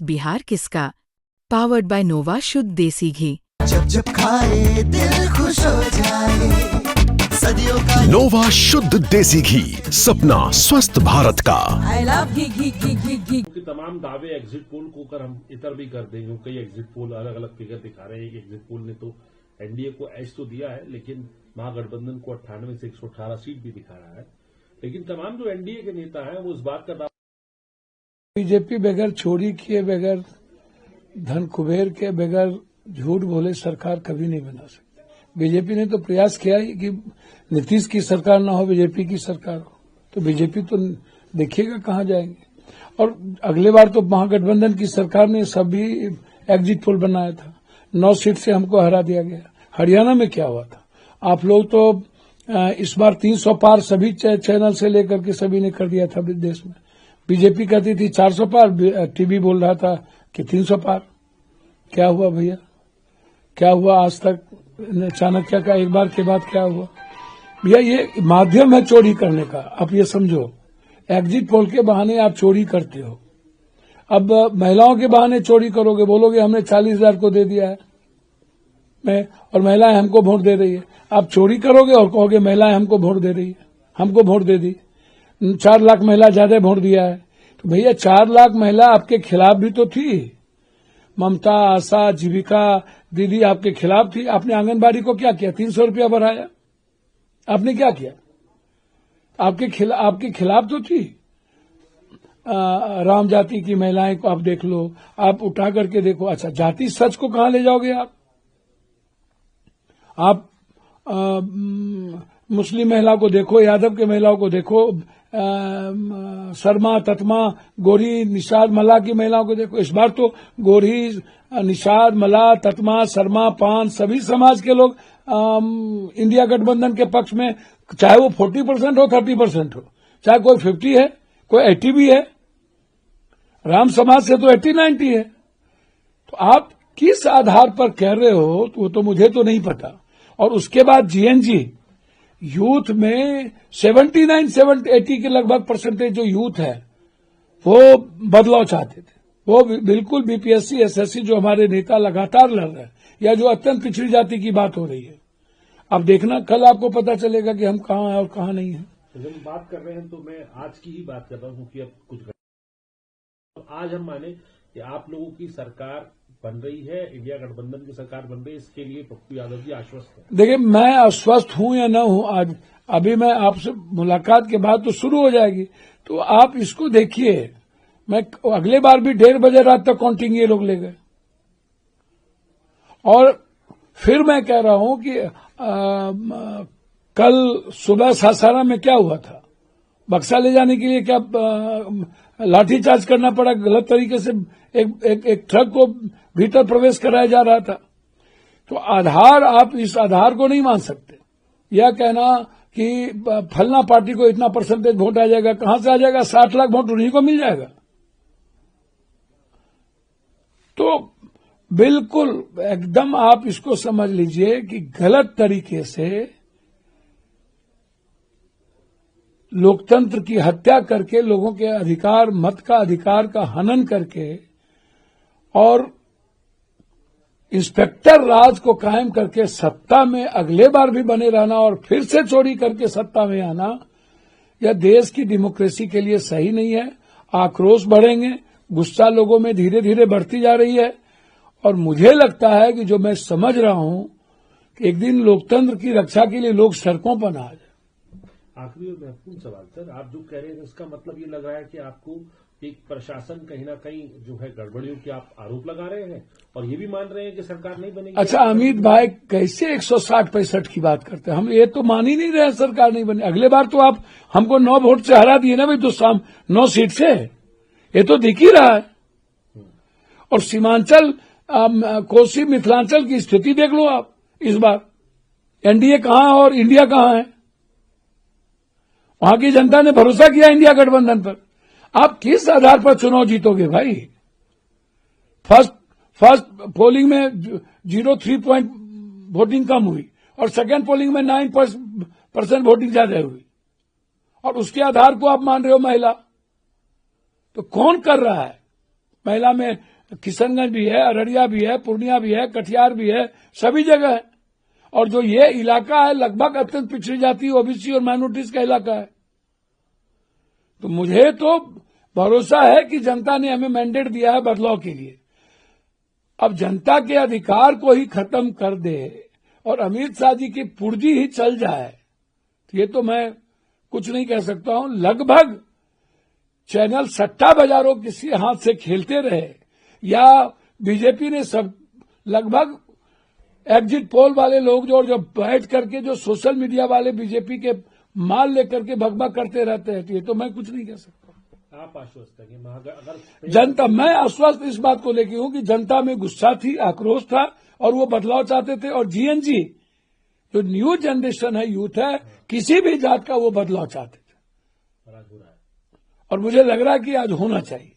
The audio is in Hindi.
बिहार किसका? पावर्ड बाय नोवा शुद्ध देसी घी। जब जब खाए दिल खुश हो जाए, सदियों का नोवा शुद्ध देसी घी, सपना स्वस्थ भारत का। आई लव घी घी घी घी घी। कि तमाम दावे एग्जिट पोल को कर हम इतर भी कर देंगे। कई एग्जिट पोल अलग अलग फिगर दिखा रहे हैं। एक एग्जिट पोल ने तो एनडीए को एज तो दिया है, लेकिन महागठबंधन को 98 से 118 सीट भी दिखा रहा है। लेकिन तमाम जो एनडीए के नेता हैं वो इस बात का बीजेपी बगैर चोरी किए, बगैर धन कुबेर के, बगैर झूठ बोले सरकार कभी नहीं बना सकती। बीजेपी ने तो प्रयास किया ही कि नीतीश की सरकार ना हो, बीजेपी की सरकार हो। तो बीजेपी तो देखिएगा कहाँ जाएंगे। और अगले बार तो महागठबंधन की सरकार ने सभी एग्जिट पोल बनाया था, 9 सीट से हमको हरा दिया गया। हरियाणा में क्या हुआ था? आप लोग तो इस बार 300 पार सभी चैनल से लेकर के सभी ने कर दिया था देश में। बीजेपी कहती थी 400 पार, टीवी बोल रहा था कि 300 पार। क्या हुआ भैया? क्या हुआ आज तक? चाणक्य का एक बार के बाद क्या हुआ भैया? ये माध्यम है चोरी करने का। आप ये समझो, एग्जिट पोल के बहाने आप चोरी करते हो। अब महिलाओं के बहाने चोरी करोगे, बोलोगे हमने 40,000 को दे दिया है और महिलाएं हमको वोट दे रही है। आप चोरी करोगे और कहोगे महिलाएं हमको वोट दे रही है, हमको वोट दे दी। 4 लाख महिला ज्यादा वोट दिया है। तो भैया 4 लाख महिला आपके खिलाफ भी तो थी। ममता, आशा, जीविका दीदी आपके खिलाफ थी। आपने आंगनबाड़ी को क्या किया? 300 रुपया बढ़ाया। आपने क्या किया? आपके खिलाफ तो थी। राम जाति की महिलाएं को आप देख लो, आप उठा करके देखो। अच्छा, जाति सच को कहां ले जाओगे आप मुस्लिम महिला को देखो, यादव के महिलाओं को देखो, शर्मा, ततमा, गोरी, निषाद, मला की महिलाओं को देखो। इस बार तो गोरी, निषाद, मला, ततमा, शर्मा, पान सभी समाज के लोग इंडिया गठबंधन के पक्ष में, चाहे वो 40% हो, 30% हो, चाहे कोई 50 है, कोई 80 भी है। राम समाज से तो 80-90 है। तो आप किस आधार पर कह रहे हो वो तो मुझे तो नहीं पता। और उसके बाद जीएनजी यूथ में 79-80 के लगभग परसेंटेज जो यूथ है वो बदलाव चाहते थे। वो बिल्कुल बीपीएससी, एसएससी जो हमारे नेता लगातार लड़ रहे हैं, या जो अत्यंत पिछड़ी जाति की बात हो रही है, अब देखना कल आपको पता चलेगा कि हम कहाँ हैं और कहाँ नहीं हैं। जब बात कर रहे हैं तो मैं आज की ही बात कर रहा हूँ कि अब कुछ आज हम माने कि आप लोगों की सरकार बन रही है, इंडिया गठबंधन की सरकार बन रही है, इसके लिए पप्पू यादव जी आश्वस्त है। देखिए, मैं आश्वस्त हूं या न हूं, आज अभी मैं आपसे मुलाकात के बाद तो शुरू हो जाएगी। तो आप इसको देखिए, मैं अगले बार भी 1:30 बजे रात तक काउंटिंग ये लोग ले गए। और फिर मैं कह रहा हूं कि कल सुबह सासाराम में क्या हुआ था? बक्सा ले जाने के लिए क्या लाठीचार्ज करना पड़ा? गलत तरीके से एक ट्रक को भीतर प्रवेश कराया जा रहा था। तो आधार, आप इस आधार को नहीं मान सकते। यह कहना कि फलना पार्टी को इतना परसेंटेज वोट आ जाएगा, कहां से आ जाएगा? 60 लाख वोट उन्हीं को मिल जाएगा। तो बिल्कुल एकदम आप इसको समझ लीजिए कि गलत तरीके से लोकतंत्र की हत्या करके, लोगों के अधिकार, मत का अधिकार का हनन करके और इंस्पेक्टर राज को कायम करके सत्ता में अगले बार भी बने रहना और फिर से चोरी करके सत्ता में आना, यह देश की डेमोक्रेसी के लिए सही नहीं है। आक्रोश बढ़ेंगे, गुस्सा लोगों में धीरे धीरे बढ़ती जा रही है। और मुझे लगता है कि जो मैं समझ रहा हूं कि एक दिन लोकतंत्र की रक्षा के लिए लोग सड़कों पर ना आ जाए। आखिरी और महत्वपूर्ण सवाल सर, आप जो कह रहे हैं इसका मतलब ये लग रहा है कि आपको एक प्रशासन कहीं ना कहीं जो है गड़बड़ियों के आप आरोप लगा रहे हैं और ये भी मान रहे हैं कि सरकार नहीं बनेगी। अच्छा अमित भाई, कैसे 160-65 की बात करते हैं? हम ये तो मान ही नहीं रहे सरकार नहीं बनी। अगले बार तो आप हमको 9 वोट से हरा दिए ना भाई, तो 9 सीट से, ये तो दिख ही रहा है। और सीमांचल, कोसी, मिथिलांचल की स्थिति देख लो आप। इस बार एनडीए कहां है और इंडिया कहां है? वहां की जनता ने भरोसा किया इंडिया गठबंधन पर। आप किस आधार पर चुनाव जीतोगे भाई? फर्स्ट पोलिंग में 0.3 पॉइंट वोटिंग कम हुई और सेकेंड पोलिंग में 9% वोटिंग ज्यादा हुई, और उसके आधार को आप मान रहे हो महिला। तो कौन कर रहा है? महिला में किशनगंज भी है, अररिया भी है, पूर्णिया भी है, कटिहार भी है, सभी जगह है। और जो ये इलाका है लगभग अत्यंत पिछड़ी जाति, ओबीसी और माइनॉरिटीज का इलाका है। तो मुझे तो भरोसा है कि जनता ने हमें मैंडेट दिया है बदलाव के लिए। अब जनता के अधिकार को ही खत्म कर दे और अमित शाह जी की पुर्जी ही चल जाए, तो ये तो मैं कुछ नहीं कह सकता हूं। लगभग चैनल सट्टा बाजारों किसी हाथ से खेलते रहे, या बीजेपी ने सब लगभग एग्जिट पोल वाले लोग जो बैठ करके जो सोशल मीडिया वाले बीजेपी के माल लेकर के भगभग करते रहते हैं, तो ये तो मैं कुछ नहीं कह सकता। आप आश्वस्त है कि अगर जनता, मैं आश्वस्त इस बात को लेकर हूं कि जनता में गुस्सा थी, आक्रोश था और वो बदलाव चाहते थे। और जीएनजी जो न्यू जनरेशन है, यूथ है, किसी भी जात का वो बदलाव चाहते थे। राज हो रहा है और मुझे लग रहा है कि आज होना चाहिए।